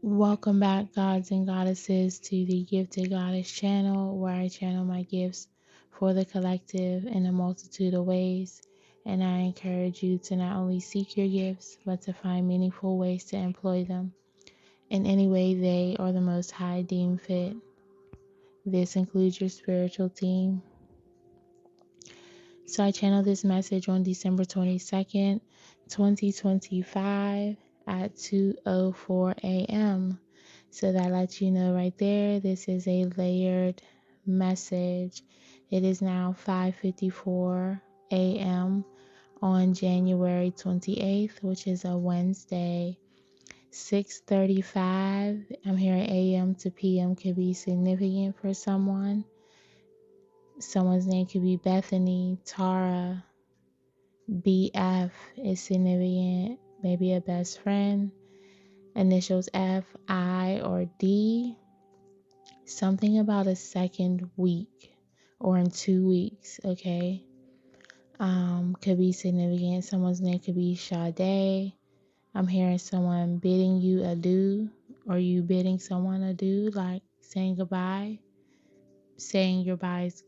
Welcome back, gods and goddesses, to the Gifted Goddess channel, where I channel my gifts for the collective in a multitude of ways. And I encourage you to not only seek your gifts, but to find meaningful ways to employ them in any way they or the Most High deem fit. This includes your spiritual team. So I channeled this message on December 22nd, 2025 at 2:04 a.m. So that lets you know right there, this is a layered message. It is now 5:54 a.m. on January 28th, which is a Wednesday. 6:35, I'm hearing a.m. to p.m. could be significant for someone. Someone's name could be Bethany, Tara, BF is significant, maybe a best friend. Initials F, I, or D. Something about a second week or in 2 weeks, okay? Could be significant. Someone's name could be Sade. I'm hearing someone bidding you adieu, or you bidding someone adieu, like saying goodbye, saying your goodbyes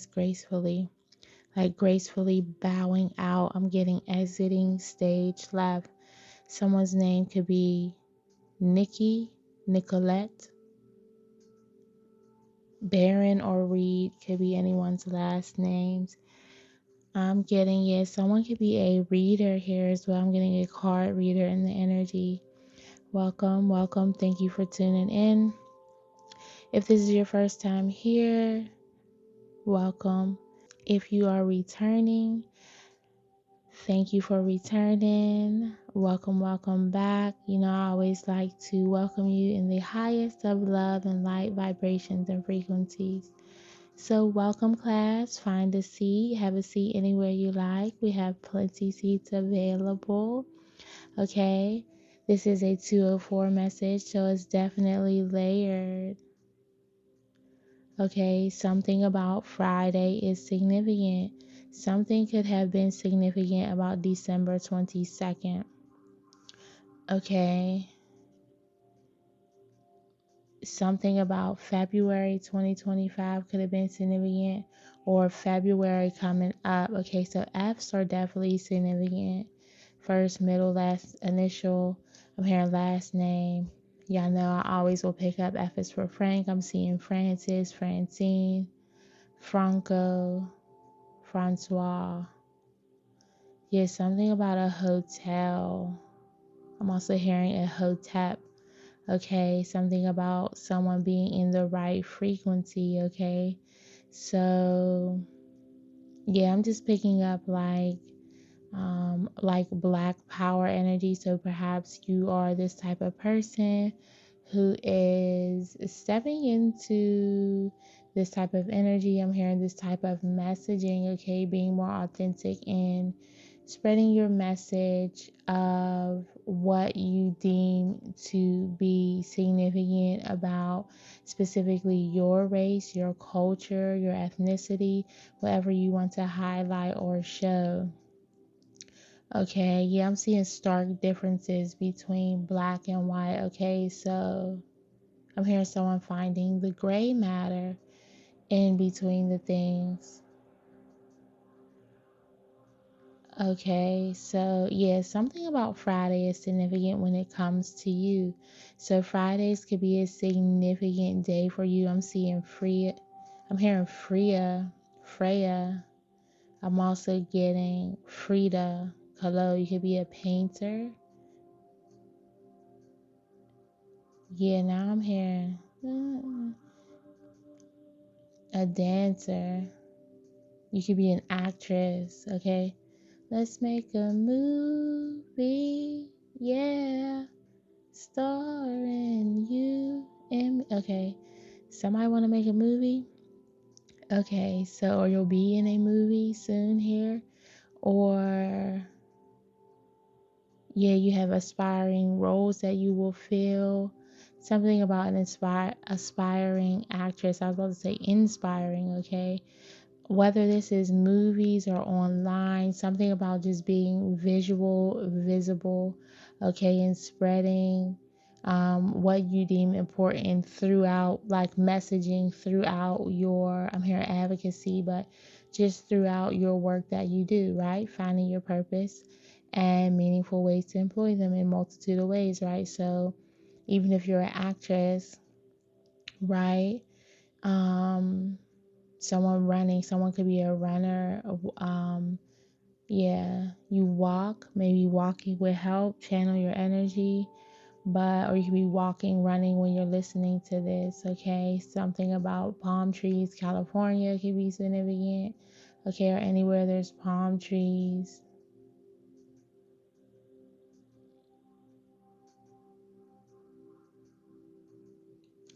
gracefully, like gracefully bowing out. I'm getting exiting stage left. Someone's name could be Nikki, Nicolette, Baron, or Reed, could be anyone's last names. I'm getting, yeah, someone could be a reader here as well. I'm getting a card reader in the energy. Welcome, welcome. Thank you for tuning in. If this is your first time here, welcome. If you are returning, thank you for returning. Welcome, welcome back. You know, I always like to welcome you in the highest of love and light vibrations and frequencies. So, welcome, class. Find a seat. Have a seat anywhere you like. We have plenty seats available. Okay. This is a 204 message, so it's definitely layered. Okay. Something about Friday is significant. Something could have been significant about December 22nd. Okay. Something about February 2025 could have been significant, or February coming up. Okay, so F's are definitely significant. First, middle, last, initial. I'm hearing last name. Y'all know I always will pick up. F is for Frank. I'm seeing Francis, Francine, Franco, Francois. Yeah, something about a hotel. I'm also hearing a hotep. Okay, something about someone being in the right frequency. Okay, so yeah, I'm just picking up like black power energy. So perhaps you are this type of person who is stepping into this type of energy. I'm hearing this type of messaging. Okay, being more authentic and spreading your message of what you deem to be significant about specifically your race, your culture, your ethnicity, whatever you want to highlight or show. Okay, yeah, I'm seeing stark differences between black and white. Okay, so I'm hearing someone finding the gray matter in between the things. Okay, so yeah, something about Friday is significant when it comes to you. So Fridays could be a significant day for you. I'm seeing Freya. I'm hearing Freya. I'm also getting Frida Kahlo. You could be a painter. Yeah, now I'm hearing a dancer. You could be an actress, okay? Let's make a movie, yeah. Starring you and me. Okay, somebody want to make a movie? Okay, so or you'll be in a movie soon here, or yeah, you have aspiring roles that you will fill. Something about an aspiring actress. I was about to say inspiring, okay? Whether this is movies or online, something about just being visible, okay, and spreading what you deem important throughout, like messaging throughout your, I'm hearing advocacy, but just throughout your work that you do, right? Finding your purpose and meaningful ways to employ them in multitude of ways, right? So even if you're an actress, right? Um, someone running, someone could be a runner, yeah, you walk, maybe walking would help channel your energy, but or you could be walking, running when you're listening to this, okay? Something about palm trees, California could be significant, okay, or anywhere there's palm trees.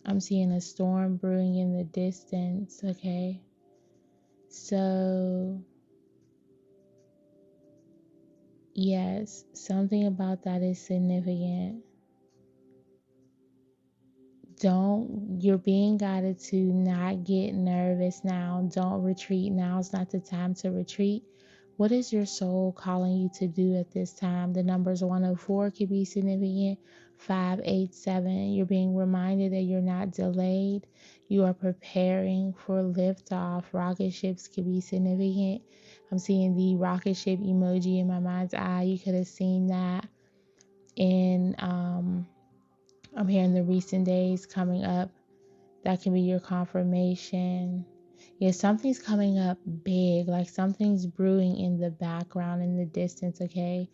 I'm seeing a storm brewing in the distance, okay? So, yes, something about that is significant. You're being guided to not get nervous now. Don't retreat. Now's not the time to retreat. What is your soul calling you to do at this time? The numbers 104 could be significant. 587. You're being reminded that you're not delayed. You are preparing for liftoff. Rocket ships could be significant. I'm seeing the rocket ship emoji in my mind's eye. You could have seen that in I'm hearing the recent days coming up. That can be your confirmation. Yeah, something's coming up big, like something's brewing in the background, in the distance, okay?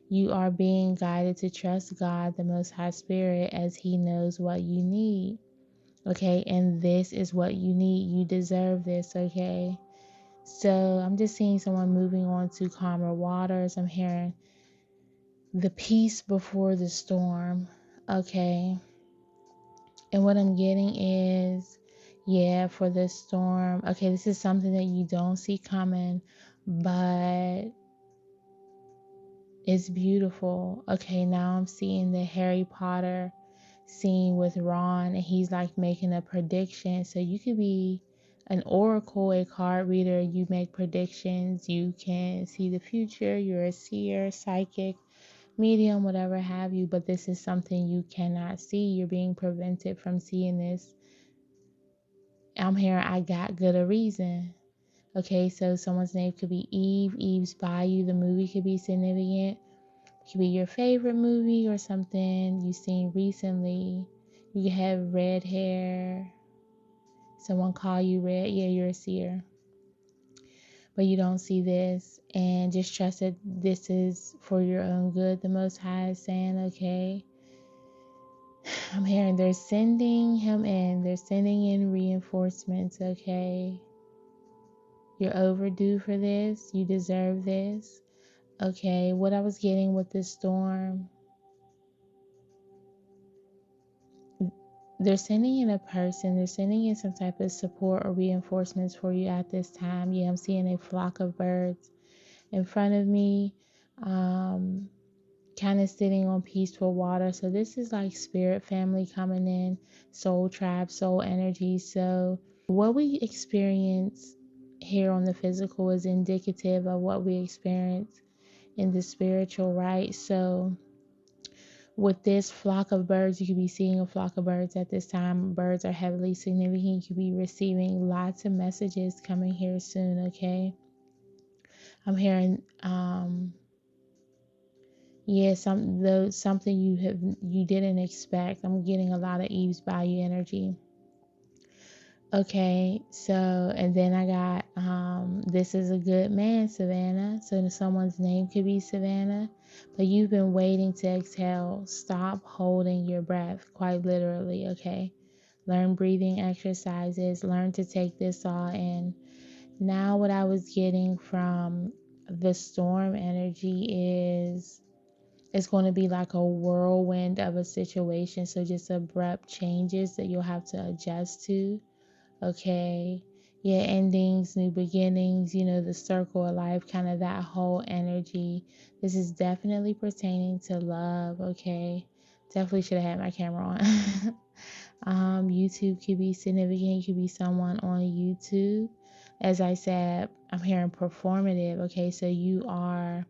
You are being guided to trust God, the Most High Spirit, as He knows what you need, okay? And this is what you need. You deserve this, okay? So I'm just seeing someone moving on to calmer waters. I'm hearing the peace before the storm, okay? And what I'm getting is, yeah, for this storm, okay, this is something that you don't see coming, but it's beautiful. Okay, now I'm seeing the Harry Potter scene with Ron, and he's like making a prediction. So you could be an oracle, a card reader. You make predictions, you can see the future, you're a seer, psychic, medium, whatever have you, but this is something you cannot see. You're being prevented from seeing this. I'm hearing I got good a reason. Okay, so someone's name could be Eve, Eve's Bayou. The movie could be significant. It could be your favorite movie or something you've seen recently. You could have red hair. Someone call you red. Yeah, you're a seer. But you don't see this. And just trust that this is for your own good. The Most High is saying, okay. I'm hearing they're sending him in. They're sending in reinforcements, okay? You're overdue for this. You deserve this. Okay, what I was getting with this storm, they're sending in a person, they're sending in some type of support or reinforcements for you at this time. Yeah, I'm seeing a flock of birds in front of me, kind of sitting on peaceful water. So this is like spirit family coming in, soul tribe, soul energy. So what we experience here on the physical is indicative of what we experience in the spiritual, right? So with this flock of birds, you could be seeing a flock of birds at this time. Birds are heavily significant. You could be receiving lots of messages coming here soon, okay? I'm hearing yeah, something you didn't expect. I'm getting a lot of Eve's Bayou energy. Okay, so and then I got this is a good man, Savannah. So someone's name could be Savannah, but you've been waiting to exhale. Stop holding your breath, quite literally, okay? Learn breathing exercises, learn to take this all in. Now what I was getting from the storm energy is it's going to be like a whirlwind of a situation, so just abrupt changes that you'll have to adjust to. Okay. Yeah, endings, new beginnings, the circle of life, kind of that whole energy. This is definitely pertaining to love, okay? Definitely should have had my camera on. YouTube could be significant. You could be someone on YouTube. As I said, I'm hearing performative, okay? So you are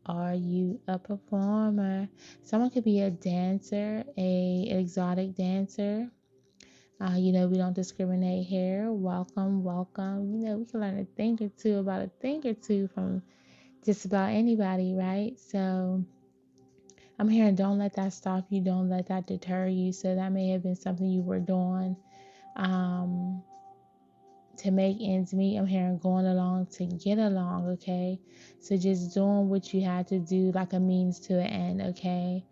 Are you a performer? Someone could be a dancer, an exotic dancer. We don't discriminate here. Welcome, welcome. We can learn a thing or two about a thing or two from just about anybody, right? So I'm hearing don't let that stop you. Don't let that deter you. So that may have been something you were doing um, to make ends meet. I'm hearing going along to get along, okay? So just doing what you had to do like a means to an end, okay?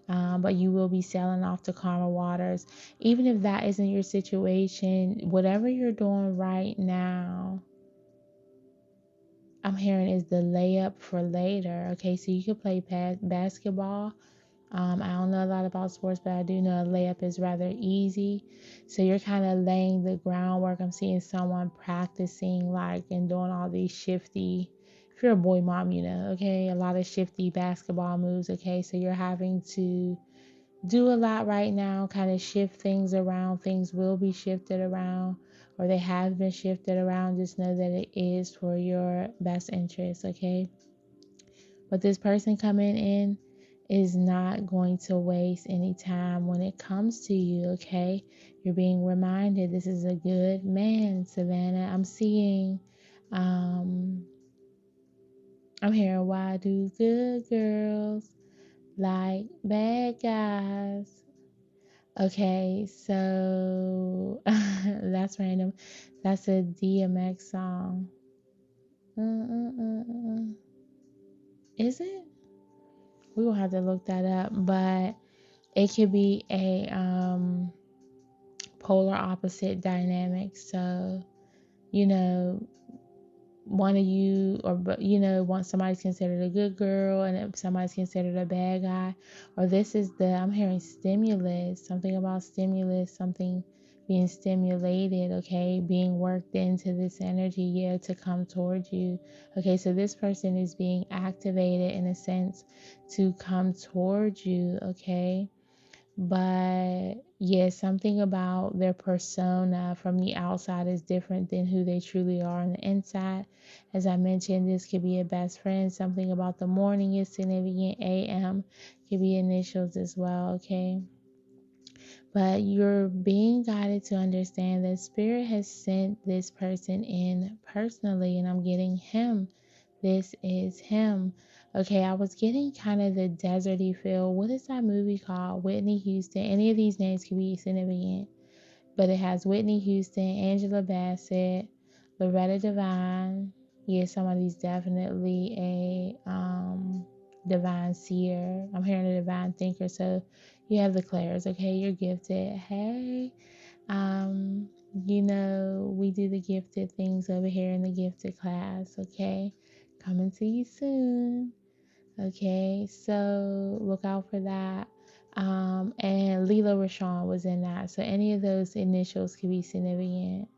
But you will be sailing off to calmer waters. Even if that isn't your situation, whatever you're doing right now, I'm hearing is the layup for later. Okay, so you could play basketball. I don't know a lot about sports, but I do know a layup is rather easy. So you're kind of laying the groundwork. I'm seeing someone practicing like and doing all these shifty, if you're a boy mom, okay, a lot of shifty basketball moves. Okay, so you're having to do a lot right now, kind of shift things around. Things will be shifted around, or they have been shifted around. Just know that it is for your best interest, okay? But this person coming in is not going to waste any time when it comes to you, okay? You're being reminded this is a good man, Savannah. Um, I'm hearing why do good girls like bad guys? Okay, so that's random. That's a DMX song. Is it? We will have to look that up, but it could be a polar opposite dynamic. So, you know, one of you or once somebody's considered a good girl and if somebody's considered a bad guy, or this is I'm hearing stimulus, something about stimulus, something being stimulated, okay, being worked into this energy, yeah, to come towards you. Okay, so this person is being activated in a sense to come towards you, okay? But yeah, something about their persona from the outside is different than who they truly are on the inside. As I mentioned, this could be a best friend. Something about the morning is significant. AM could be initials as well, okay? But you're being guided to understand that Spirit has sent this person in personally, and I'm getting him. This is him. Okay, I was getting kind of the deserty feel. What is that movie called? Whitney Houston. Any of these names could be significant, but it has Whitney Houston, Angela Bassett, Loretta Devine. Yeah, somebody's definitely a divine seer. I'm hearing a divine thinker. So you have the clairs. Okay, you're gifted. Hey, um, we do the gifted things over here in the gifted class. Okay, coming to you soon. Okay, so look out for that. And Leela Rashawn was in that. So any of those initials could be significant.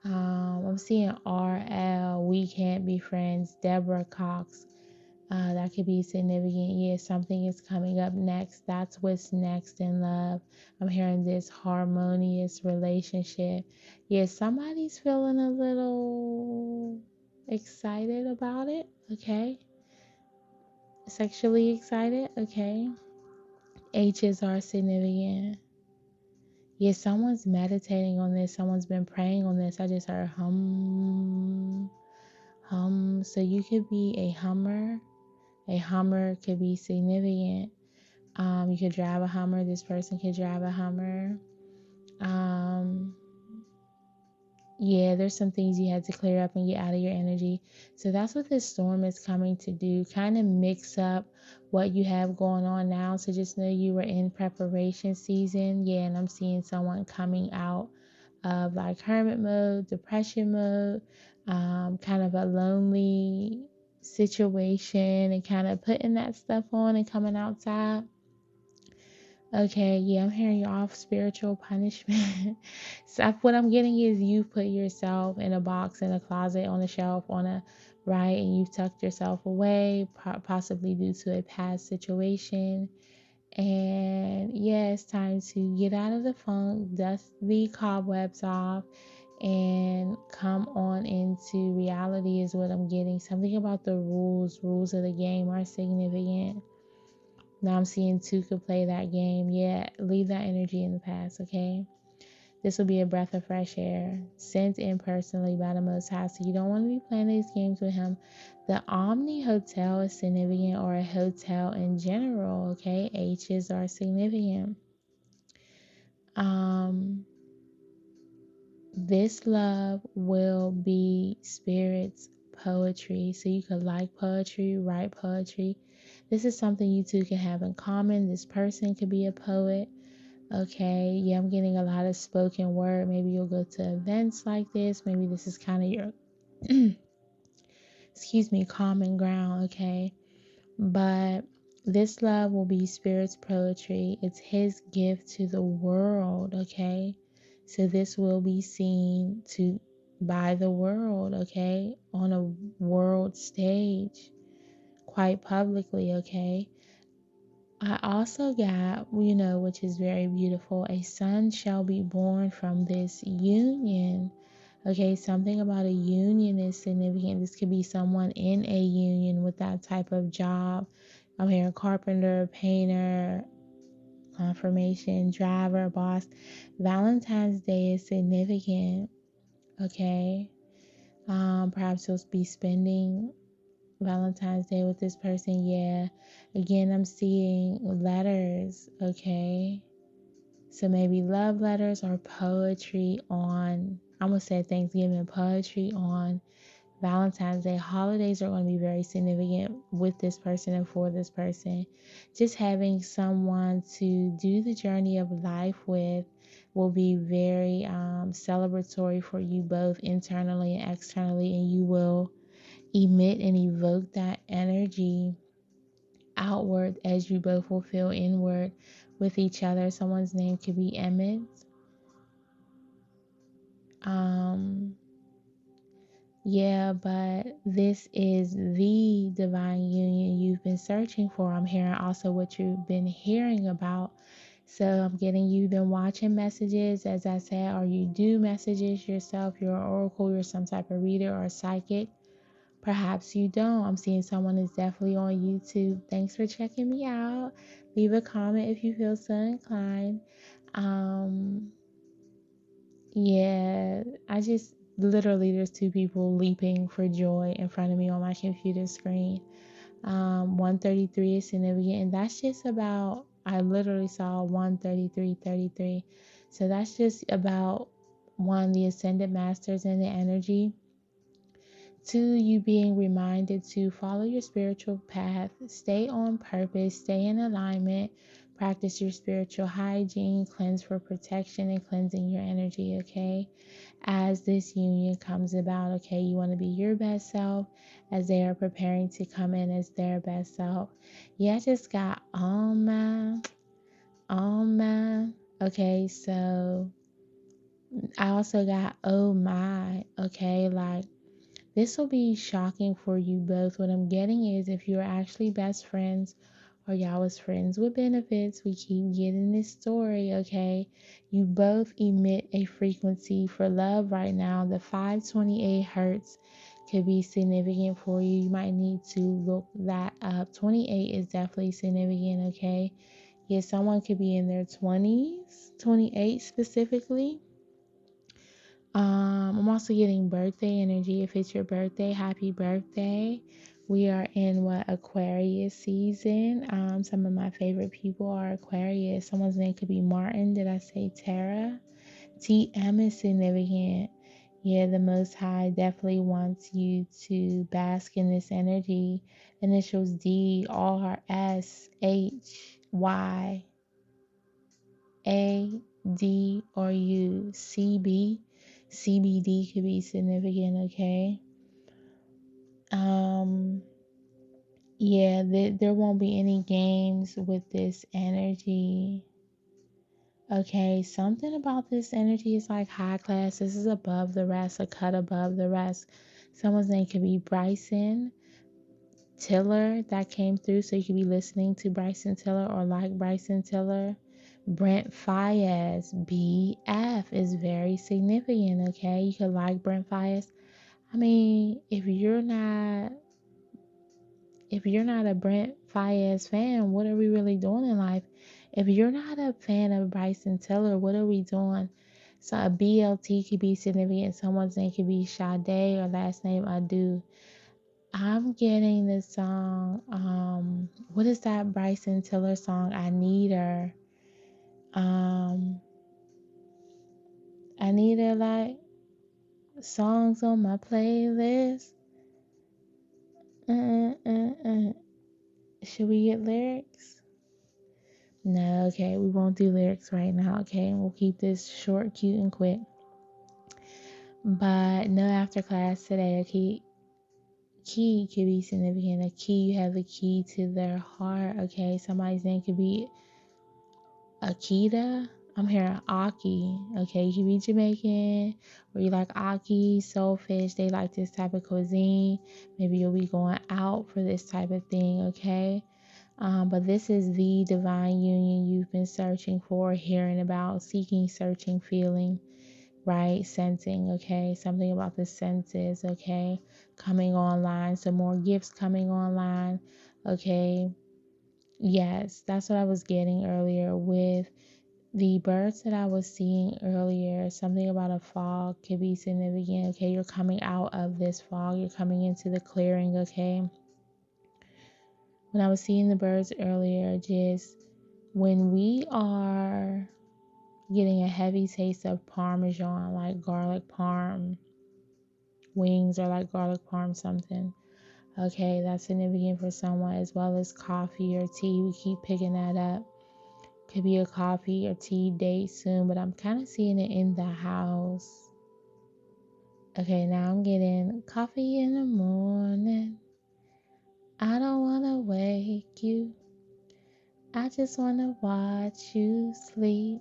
I'm seeing RL, We Can't Be Friends, Deborah Cox. That could be significant. Yeah, something is coming up next. That's what's next in love. I'm hearing this harmonious relationship. Yeah, somebody's feeling a little excited about it. Okay. Sexually excited. Okay. H's are significant. Yeah, someone's meditating on this. Someone's been praying on this. I just heard hum, hum. So you could be a hummer. A hummer could be significant. You could drive a hummer. This person could drive a hummer. Um, yeah, there's some things you had to clear up and get out of your energy. So that's what this storm is coming to do. Kind of mix up what you have going on now. So just know you were in preparation season. Yeah, and I'm seeing someone coming out of like hermit mode, depression mode, kind of a lonely situation and kind of putting that stuff on and coming outside. Okay, yeah, I'm hearing you off spiritual punishment. So what I'm getting is you put yourself in a box, in a closet, on a shelf, right, and you've tucked yourself away, possibly due to a past situation. And yeah, it's time to get out of the funk, dust the cobwebs off, and come on into reality is what I'm getting. Something about the rules of the game are significant. Now I'm seeing two could play that game. Yeah, leave that energy in the past, okay? This will be a breath of fresh air, sent in personally by the Most High. So you don't want to be playing these games with him. The Omni Hotel is significant, or a hotel in general, okay? H's are significant. This love will be spirit's poetry. So you could like poetry, write poetry. This is something you two can have in common. This person could be a poet. Okay, yeah, I'm getting a lot of spoken word. Maybe you'll go to events like this. Maybe this is kind of your, excuse me, common ground. Okay, but this love will be spirit's poetry. It's his gift to the world. Okay, so this will be seen to by the world. Okay, on a world stage, quite publicly. Okay. I also got, which is very beautiful, a son shall be born from this union. Okay, something about a union is significant. This could be someone in a union with that type of job. I'm hearing carpenter, painter, confirmation, driver, boss. Valentine's Day is significant. Okay, perhaps you'll be spending Valentine's Day with this person. Yeah. Again, I'm seeing letters, okay? So maybe love letters or poetry on, I'm going to say Thanksgiving, poetry on Valentine's Day. Holidays are going to be very significant with this person and for this person. Just having someone to do the journey of life with will be very celebratory for you both internally and externally, and you will emit and evoke that energy outward as you both will feel inward with each other. Someone's name could be Emmett. Yeah, but this is the divine union you've been searching for. I'm hearing also what you've been hearing about. So I'm getting you then watching messages, as I said, or you do messages yourself. You're an oracle, you're some type of reader or psychic. Perhaps you don't. I'm seeing someone is definitely on YouTube. Thanks for checking me out. Leave a comment if you feel so inclined. Yeah, I just literally there's two people leaping for joy in front of me on my computer screen. 133 is significant, and that's just about, I literally saw 13333. So that's just about one, the ascended masters and the energy. Two, you being reminded to follow your spiritual path, stay on purpose, stay in alignment, practice your spiritual hygiene, cleanse for protection and cleansing your energy, okay? As this union comes about, okay, you want to be your best self as they are preparing to come in as their best self. Yeah, I just got oh man. Okay, so I also got oh my, okay, like this will be shocking for you both. What I'm getting is if you're actually best friends or y'all was friends with benefits, we keep getting this story, okay? You both emit a frequency for love right now. The 528 hertz could be significant for you. You might need to look that up. 28 is definitely significant, okay? Yeah, someone could be in their 20s, 28 specifically. I'm also getting birthday energy. If it's your birthday, happy birthday. We are in what, Aquarius season. Some of my favorite people are Aquarius. Someone's name could be Martin. Did I say Tara? TM is significant. Yeah, the Most High definitely wants you to bask in this energy. Initials D, R, S, H, Y, A, D, or U, C, B. CBD could be significant, okay? Yeah, there won't be any games with this energy. Okay, something about this energy is like high class. This is above the rest, a cut above the rest. Someone's name could be Bryson Tiller that came through, so you could be listening to Bryson Tiller or like Bryson Tiller. Brent Fayez, BF, is very significant, okay? You could like Brent Fayez. I mean, if you're not a Brent Fayez fan, what are we really doing in life? If you're not a fan of Bryson Tiller, what are we doing? So a BLT could be significant. Someone's name could be Sade or last name Adu. I'm getting this song. What is that Bryson Tiller song? I Need Her. I need her like songs on my playlist. Should we get lyrics? No, okay, we won't do lyrics right now, okay? We'll keep this short, cute, and quick. But no after class today, okay? Key could be significant. A key, you have the key to their heart, okay? Somebody's name could be Akita. I'm hearing Aki, okay? You could be Jamaican, or you like Aki, Soulfish. They like this type of cuisine. Maybe you'll be going out for this type of thing, okay? But this is the divine union you've been searching for, hearing about, seeking, searching, feeling, right? Sensing, okay? Something about the senses, okay? Coming online, some more gifts coming online, okay? Yes, that's what I was getting earlier with the birds that I was seeing earlier. Something about a fog could be significant, okay? You're coming out of this fog, you're coming into the clearing, okay? When I was seeing the birds earlier, just when we are getting a heavy taste of Parmesan, like garlic parm wings or like garlic parm something, okay, that's significant for someone, as well as coffee or tea. We keep picking that up. Could be a coffee or tea date soon, but I'm kind of seeing it in the house. Okay, now I'm getting coffee in the morning. I don't want to wake you. I just want to watch you sleep.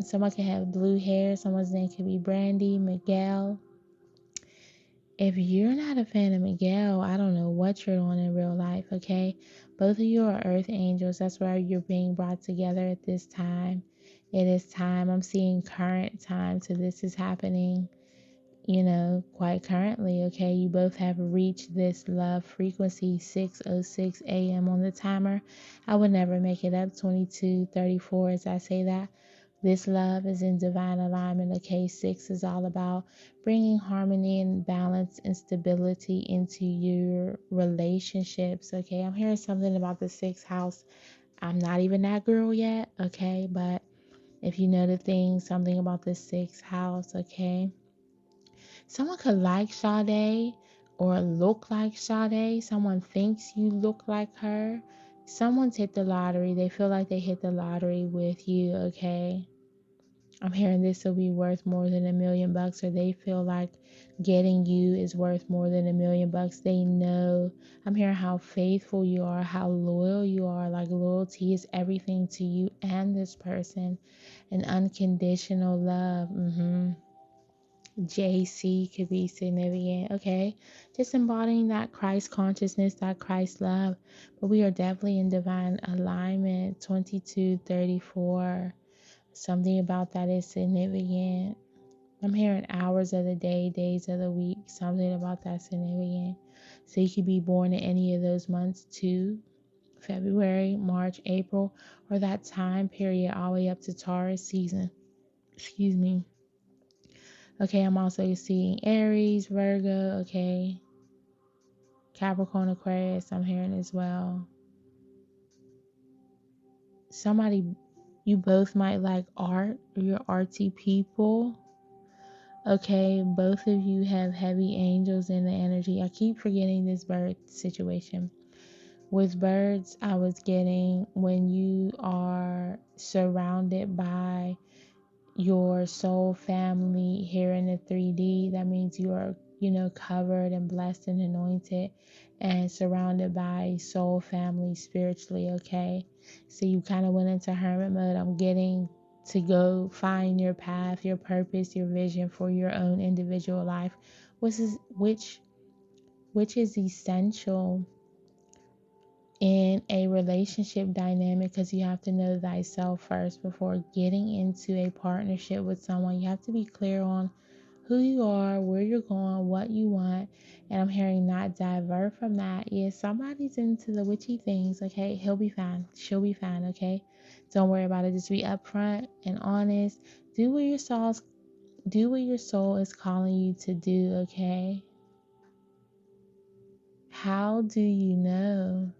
Someone can have blue hair. Someone's name could be Brandy, Miguel. If you're not a fan of Miguel, I don't know what you're doing in real life, okay? Both of you are earth angels. That's why you're being brought together at this time. It is time. I'm seeing current time. So this is happening, quite currently, okay? You both have reached this love frequency, 6:06 a.m. on the timer. I would never make it up, 22:34 as I say that. This love is in divine alignment, okay? 6 is all about bringing harmony and balance and stability into your relationships, okay? I'm hearing something about the 6th house. I'm not even that girl yet, okay? But if you know the thing, something about the 6th house, okay? Someone could like Sade or look like Sade. Someone thinks you look like her. Someone's hit the lottery. They feel like they hit the lottery with you, okay? I'm hearing this will be worth more than $1,000,000, or they feel like getting you is worth more than $1,000,000. They know. I'm hearing how faithful you are, how loyal you are. Like loyalty is everything to you and this person. An unconditional love. JC could be significant, okay? Just embodying that Christ consciousness, that Christ love. But we are definitely in divine alignment. 22:34. Something about that is significant. I'm hearing hours of the day, days of the week. Something about that significant. So you could be born in any of those months too. February, March, April, or that time period all the way up to Taurus season. Excuse me. Okay, I'm also seeing Aries, Virgo, okay. Capricorn, Aquarius, I'm hearing as well. Somebody, you both might like art, or you're artsy people. Okay, both of you have heavy angels in the energy. I keep forgetting this bird situation. With birds, I was getting when you are surrounded by your soul family here in the 3D, that means you are, covered and blessed and anointed and surrounded by soul family spiritually, okay? So you kind of went into hermit mode. I'm getting to go find your path, your purpose, your vision for your own individual life, which is essential in a relationship dynamic, because you have to know thyself first before getting into a partnership with someone. You have to be clear on who you are, where you're going, what you want. And I'm hearing not divert from that. Yeah, somebody's into the witchy things, okay? He'll be fine. She'll be fine, okay? Don't worry about it. Just be upfront and honest. Do what your soul is calling you to do, okay? How do you know?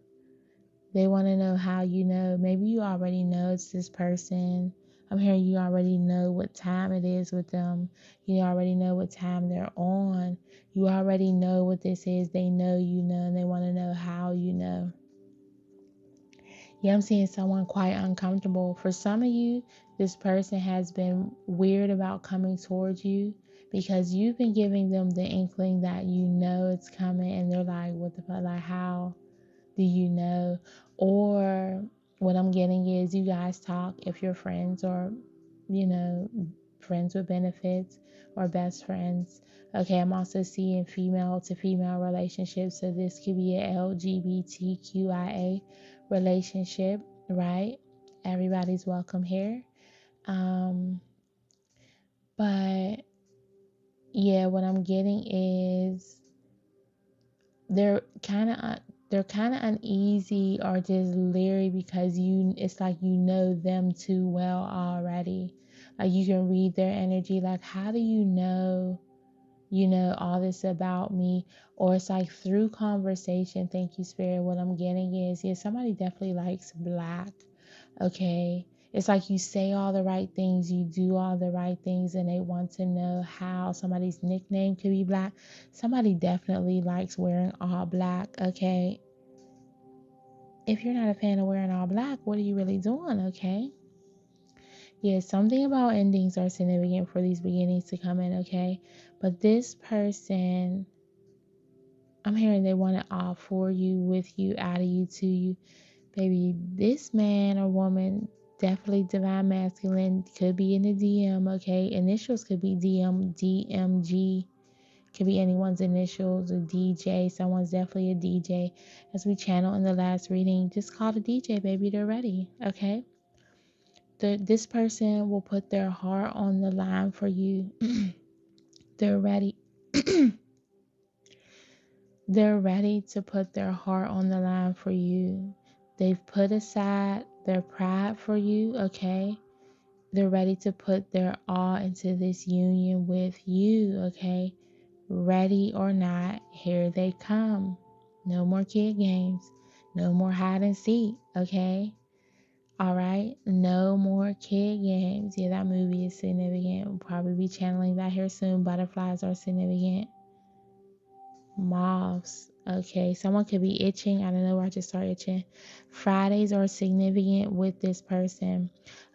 They want to know how you know. Maybe you already know it's this person. I'm hearing you already know what time it is with them. You already know what time they're on. You already know what this is. They know you know, and they want to know how you know. Yeah, I'm seeing someone quite uncomfortable. For some of you, this person has been weird about coming towards you because you've been giving them the inkling that you know it's coming, and they're like, what the fuck? Like, how do you know? Or what I'm getting is you guys talk if you're friends, or, you know, friends with benefits, or best friends. Okay, I'm also seeing female to female relationships. So this could be a LGBTQIA relationship, right? Everybody's welcome here. Um, but yeah, what I'm getting is they're kind of uneasy or just leery because it's like you know them too well already. Like you can read their energy. Like, how do you know all this about me? Or it's like through conversation. Thank you, Spirit. What I'm getting is, yeah, somebody definitely likes black. Okay. It's like you say all the right things, you do all the right things, and they want to know how. Somebody's nickname could be black. Somebody definitely likes wearing all black. Okay. If you're not a fan of wearing all black, what are you really doing? Okay. Yeah, something about endings are significant for these beginnings to come in. Okay. But this person, I'm hearing they want it all for you, with you, out of you, to you. Baby, this man or woman, definitely divine masculine, could be in the DM, okay? Initials could be DM, DMG, could be anyone's initials, a DJ. Someone's definitely a DJ. As we channel in the last reading, just call the DJ, baby, they're ready, okay? This person will put their heart on the line for you. They're ready. They're ready to put their heart on the line for you. They've put aside their pride for you, okay? They're ready to put their all into this union with you, okay? Ready or not, here they come. No more kid games. No more hide and seek, okay? All right? No more kid games. Yeah, that movie is significant. We'll probably be channeling that here soon. Butterflies are significant. Moths. Okay, someone could be itching. I don't know where I just started itching. Fridays are significant with this person.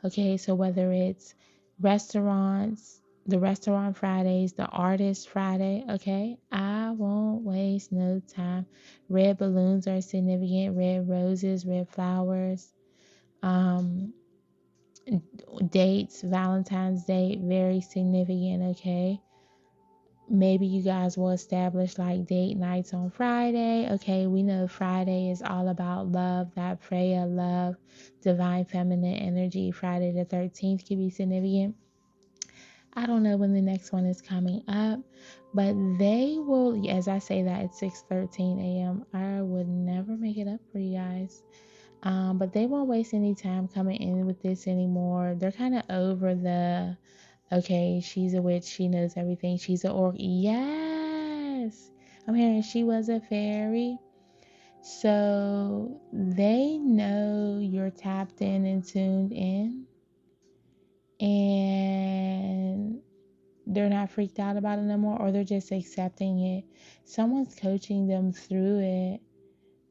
Okay, so whether it's restaurants, the restaurant Fridays, the artist Friday, okay, I won't waste no time. Red balloons are significant. Red roses, red flowers. Um, Dates, Valentine's Day, very significant. Okay, maybe you guys will establish like date nights on Friday. Okay, we know Friday is all about love, that Freya love, divine feminine energy. Friday the 13th could be significant. I don't know when the next one is coming up, but they will, as I say that, it's 6:13 a.m. I would never make it up for you guys. But they won't waste any time coming in with this anymore. They're kind of over the, okay, she's a witch, she knows everything, she's an orc. Yes, I'm hearing she was a fairy. So they know you're tapped in and tuned in, and they're not freaked out about it no more, or they're just accepting it. Someone's coaching them through it,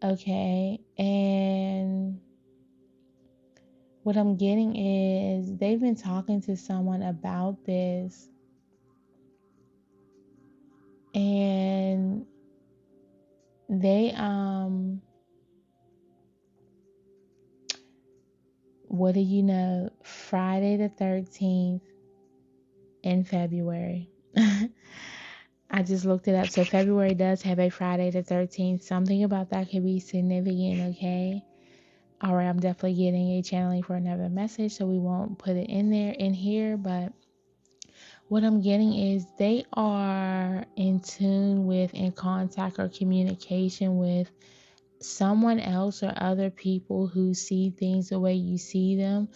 okay? And what I'm getting is they've been talking to someone about this, and they what do you know, Friday the 13th in February. I just looked it up. So February does have a Friday the 13th. Something about that could be significant, okay? All right, I'm definitely getting a channeling for another message, so we won't put it in here, but what I'm getting is they are in tune with, in contact or communication with someone else or other people who see things the way you see them,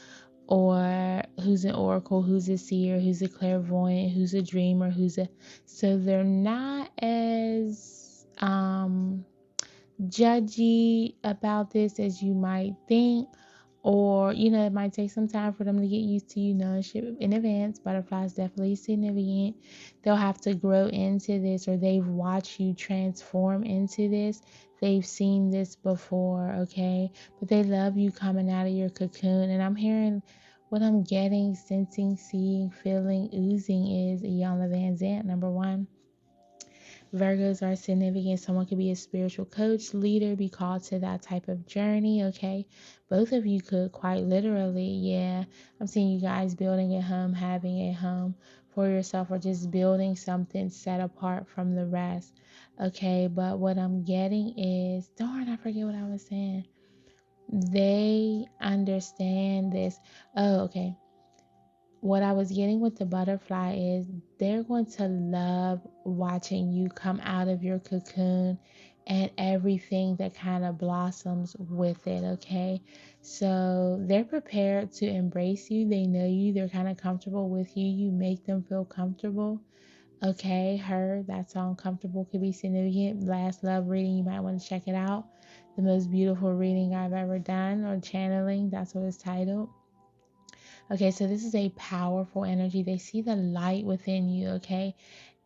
or who's an oracle, who's a seer, who's a clairvoyant, who's a dreamer, so they're not as judgy about this as you might think, or it might take some time for them to get used to ship in advance. Butterflies definitely significant. They'll have to grow into this, or they've watched you transform into this. They've seen this before, okay? But they love you coming out of your cocoon. And I'm hearing, what I'm getting, sensing, seeing, feeling, oozing is Iyanla Vanzant, number one. Virgos are significant. Someone could be a spiritual coach, leader, be called to that type of journey, okay? Both of you could, quite literally, yeah. I'm seeing you guys building a home, having a home for yourself, or just building something set apart from the rest, okay? But what I'm getting is, darn, I forget what I was saying. They understand this. Oh, okay. What I was getting with the butterfly is they're going to love watching you come out of your cocoon and everything that kind of blossoms with it, okay? So they're prepared to embrace you. They know you. They're kind of comfortable with you. You make them feel comfortable, okay? Her, that song Comfortable could be significant. Last love reading, you might want to check it out. The most beautiful reading I've ever done, or channeling, that's what it's titled. Okay, so this is a powerful energy. They see the light within you, okay?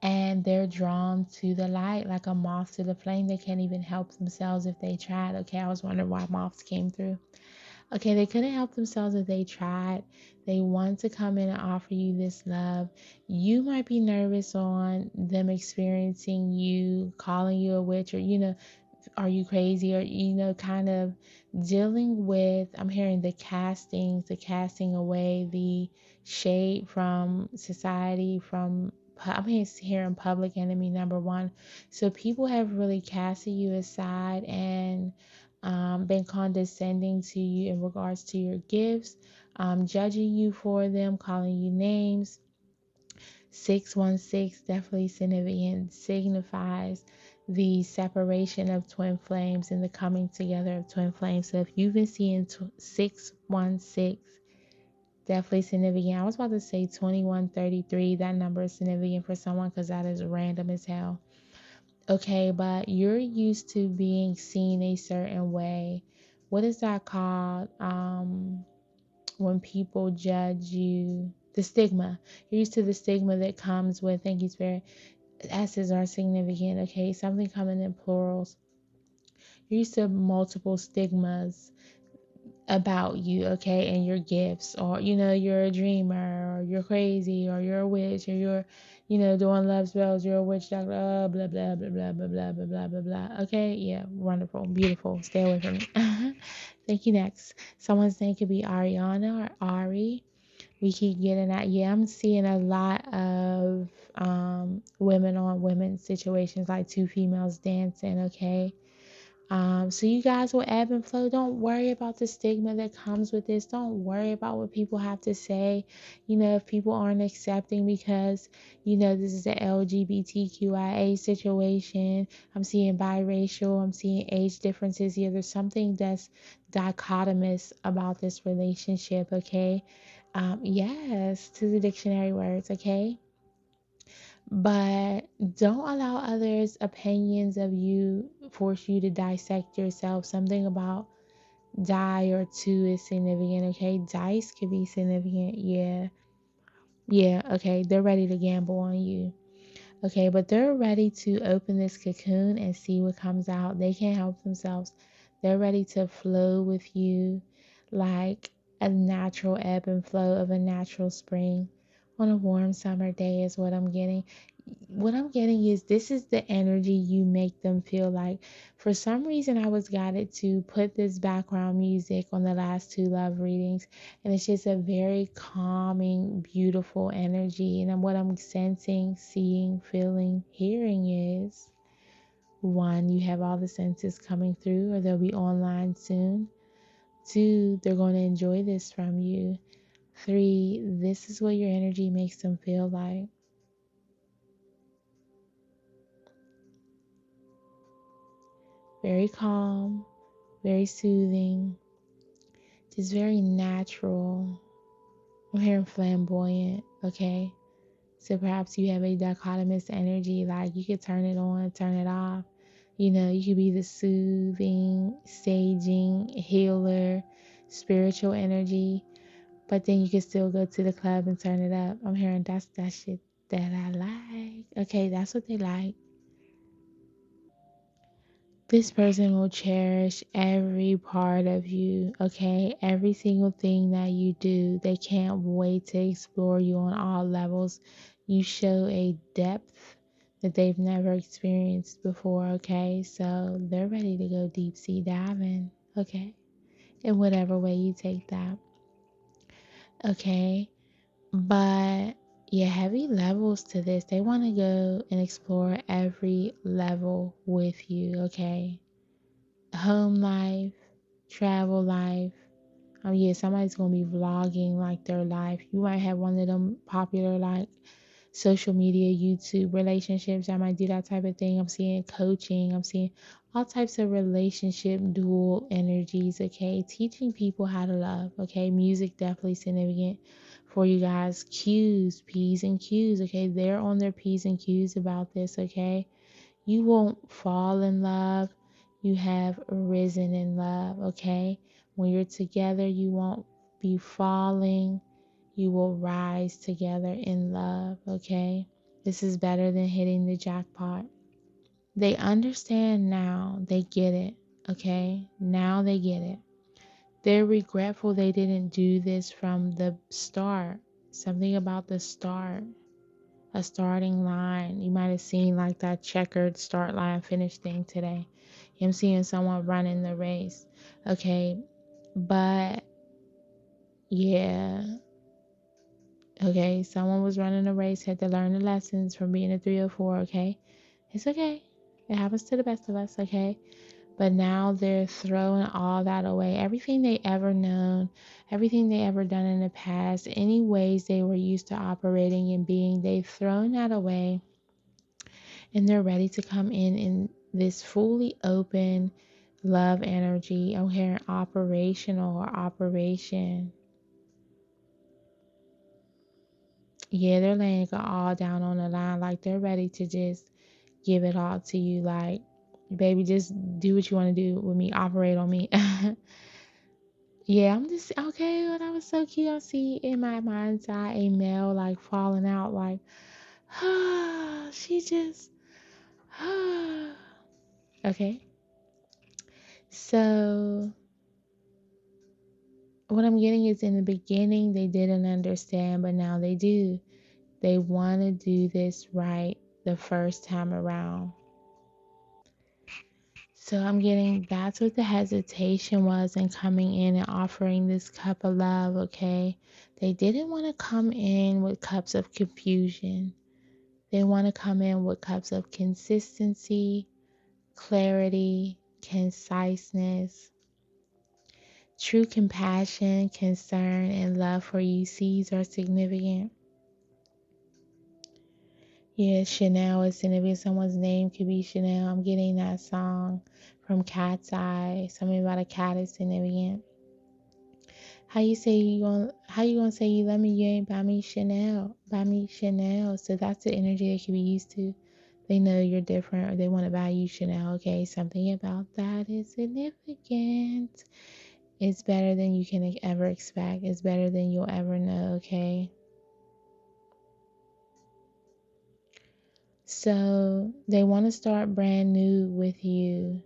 And they're drawn to the light like a moth to the flame. They can't even help themselves if they tried, okay? I was wondering why moths came through. Okay, they couldn't help themselves if they tried. They want to come in and offer you this love. You might be nervous on them experiencing you, calling you a witch, or, are you crazy, or kind of dealing with, I'm hearing the casting away the shade from society, from I'm hearing public enemy number one. So people have really casted you aside and been condescending to you in regards to your gifts, judging you for them, calling you names. 616 definitely significant, signifies the separation of twin flames and the coming together of twin flames. So if you've been seeing 616, definitely significant. I was about to say 2133. That number is significant for someone because that is random as hell. Okay, but you're used to being seen a certain way. What is that called? When people judge you, the stigma. You're used to the stigma that comes with, thank you, Spirit. S's are significant, okay? Something coming in plurals. You're used to multiple stigmas about you, okay? And your gifts, or, you're a dreamer, or you're crazy, or you're a witch, or you're, doing love spells, you're a witch doctor, blah, blah, blah, blah, blah, blah, blah, blah, blah, blah. Okay? Yeah, wonderful, beautiful. Stay away from me. Thank you. Next. Someone's name could be Ariana or Ari. We keep getting that. Yeah, I'm seeing a lot of women on women situations, like two females dancing, okay? So you guys will ebb and flow. Don't worry about the stigma that comes with this. Don't worry about what people have to say. If people aren't accepting because, this is an LGBTQIA situation. I'm seeing biracial. I'm seeing age differences here. There's something that's dichotomous about this relationship, okay? Yes, to the dictionary words, okay? But don't allow others' opinions of you force you to dissect yourself. Something about die or two is significant, okay? Dice could be significant, yeah. Yeah, okay, they're ready to gamble on you. Okay, but they're ready to open this cocoon and see what comes out. They can't help themselves. They're ready to flow with you like a natural ebb and flow of a natural spring on a warm summer day is what I'm getting. what I'm getting is this is the energy you make them feel like. For some reason, I was guided to put this background music on the last two love readings, and it's just a very calming, beautiful energy. And what I'm sensing, seeing, feeling, hearing is one, you have all the senses coming through, or they'll be online soon. Two, they're going to enjoy this from you. Three, this is what your energy makes them feel like. Very calm, very soothing, just very natural. I'm hearing flamboyant, okay? So perhaps you have a dichotomous energy, like you could turn it on, turn it off. You know, you could be the soothing, saging, healer, spiritual energy, but then you could still go to the club and turn it up. I'm hearing that's that shit that I like. Okay, that's what they like. This person will cherish every part of you, okay? Every single thing that you do. They can't wait to explore you on all levels. You show a depth that they've never experienced before, okay? So they're ready to go deep sea diving, okay? In whatever way you take that, okay? But yeah, heavy levels to this. They want to go and explore every level with you, okay? Home life, travel life. Yeah, somebody's gonna be vlogging like their life. You might have one of them popular like social media, YouTube relationships that might do that type of thing. I'm seeing coaching. I'm seeing all types of relationship dual energies. Okay, teaching people how to love. Okay, music definitely significant for you guys. Q's, P's and Q's. Okay, they're on their P's and Q's about this. Okay, you won't fall in love. You have risen in love, okay? When you're together, you won't be falling. You will rise together in love, okay? This is better than hitting the jackpot. They understand now. They get it, okay? Now they get it. They're regretful they didn't do this from the start. Something about the start, a starting line. You might have seen like that checkered start line finish thing today. I'm seeing someone running the race. Okay. But yeah. Okay. Someone was running a race, had to learn the lessons from being a 304. Okay. It's okay. It happens to the best of us. Okay. But now they're throwing all that away. Everything they ever known, everything they ever done in the past, any ways they were used to operating and being, they've thrown that away, and they're ready to come in this fully open love energy. I'm hearing operational or operation. Yeah, they're laying it all down on the line, like they're ready to just give it all to you. Like, baby, just do what you want to do with me, operate on me. Yeah, I'm just okay. Well, that was so cute. I see in my mind's eye a male like falling out, like, she just, okay. So what I'm getting is in the beginning they didn't understand, but now they do. They want to do this right the first time around. So I'm getting that's what the hesitation was in coming in and offering this cup of love, okay? They didn't want to come in with cups of confusion. They want to come in with cups of consistency, clarity, conciseness, true compassion, concern, and love for you. C's are significant. Yeah, Chanel is significant. Someone's name could be Chanel. I'm getting that song from Cat's Eye. Something about a cat is significant. How you gonna say you love me? You ain't buy me Chanel. Buy me Chanel. So that's the energy they could be used to. They know you're different, or they want to buy you Chanel. Okay, something about that is significant. It's better than you can ever expect. It's better than you'll ever know. Okay. So they want to start brand new with you.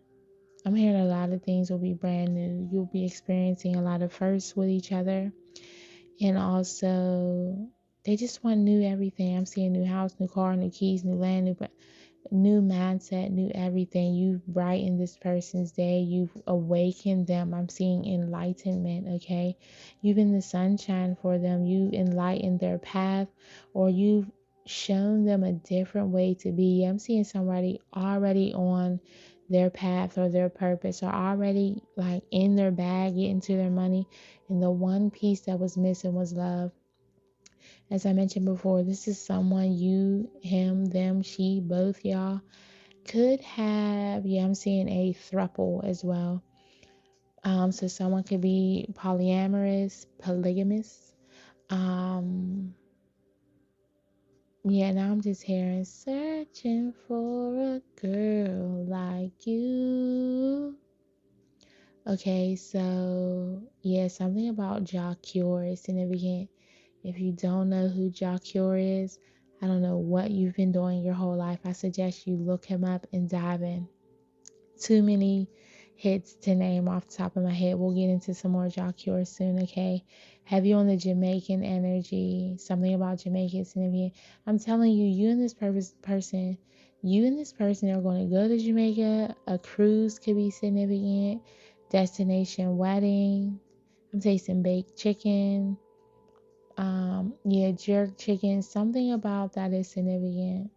I'm hearing a lot of things will be brand new. You'll be experiencing a lot of firsts with each other. And also, They just want new everything. I'm seeing new house, new car, new keys, new land, new mindset, new everything. You've brightened this person's day. You've awakened them. I'm seeing enlightenment, okay? You've been the sunshine for them. You've enlightened their path, or you've shown them a different way to be. I'm seeing somebody already on their path or their purpose, or already like in their bag, getting to their money. And the one piece that was missing was love. As I mentioned before, this is someone you, him, them, she, both y'all could have. Yeah, I'm seeing a throuple as well. So someone could be polyamorous, polygamous. Um, yeah, now I'm just hearing searching for a girl like you. Okay, so yeah, something about Jacure is significant. If you don't know who Jacure is, I don't know what you've been doing your whole life. I suggest you look him up and dive in. Too many hits to name off the top of my head. We'll get into some more Jacure soon, okay? Heavy on the Jamaican energy. Something about Jamaica is significant. I'm telling you, you and this person are going to go to Jamaica. A cruise could be significant. Destination wedding. I'm tasting baked chicken. Yeah, jerk chicken. Something about that is significant.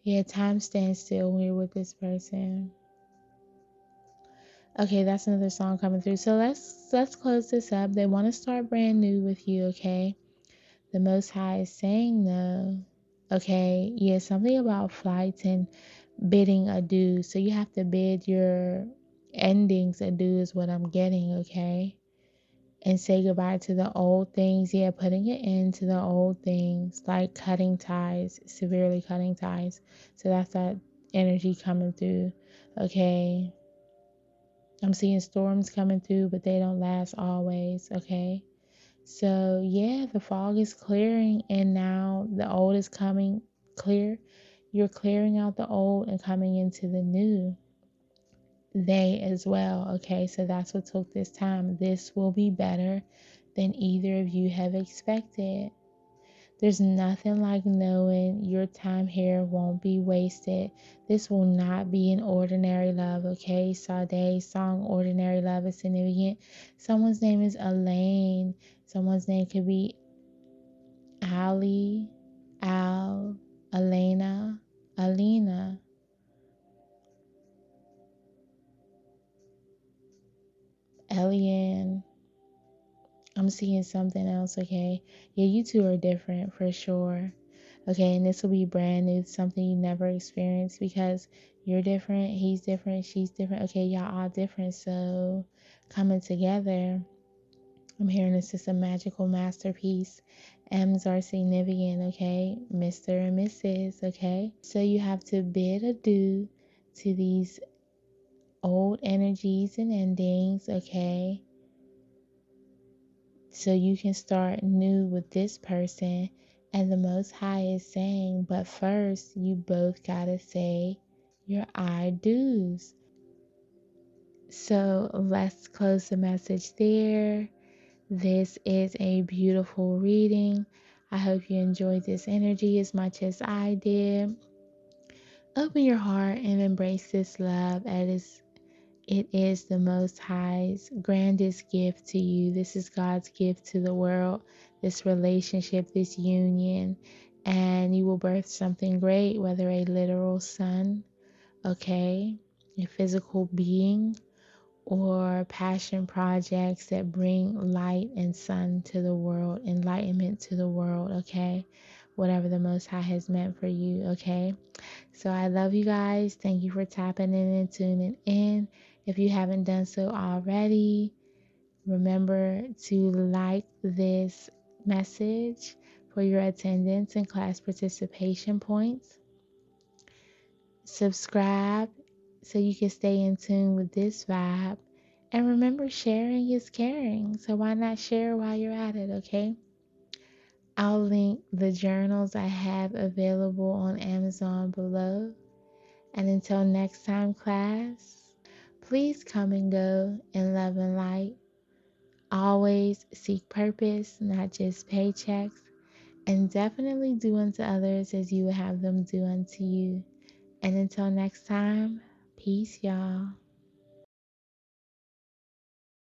Yeah, time stands still when you're with this person. Okay, that's another song coming through. So let's close this up. They want to start brand new with you, okay? The Most High is saying though, okay, yeah, something about flights and bidding adieu. So you have to bid your endings adieu is what I'm getting, okay? And say goodbye to the old things. Yeah, putting it into the old things, like cutting ties, severely cutting ties. So that's that energy coming through, okay? I'm seeing storms coming through, but they don't last always, okay? So, yeah, the fog is clearing, and now the old is coming clear. You're clearing out the old and coming into the new. They as well, okay? So that's what took this time. This will be better than either of you have expected. There's nothing like knowing your time here won't be wasted. This will not be an ordinary love, okay? Sade's song, Ordinary Love, is significant. Someone's name is Elaine. Someone's name could be Ali, Al, Elena, Alina, Elian. I'm seeing something else, okay? Yeah, you two are different for sure. Okay, and this will be brand new, something you never experienced because you're different, he's different, she's different. Okay, y'all all different. So coming together, I'm hearing this is a magical masterpiece. M's are significant, okay? Mr. and Mrs., okay? So you have to bid adieu to these old energies and endings, okay? So you can start new with this person. And the Most High is saying, but first, you both gotta say your I do's. So let's close the message there. This is a beautiful reading. I hope you enjoyed this energy as much as I did. Open your heart and embrace this love as it is the Most High's grandest gift to you. This is God's gift to the world, this relationship, this union. And you will birth something great, whether a literal son, okay, a physical being, or passion projects that bring light and sun to the world, enlightenment to the world, okay? Whatever the Most High has meant for you, okay? So I love you guys. Thank you for tapping in and tuning in. If you haven't done so already, remember to like this message for your attendance and class participation points. Subscribe so you can stay in tune with this vibe. And remember, sharing is caring. So why not share while you're at it, okay? I'll link the journals I have available on Amazon below. And until next time, class, please come and go in love and light. Always seek purpose, not just paychecks. And definitely do unto others as you would have them do unto you. And until next time, peace, y'all.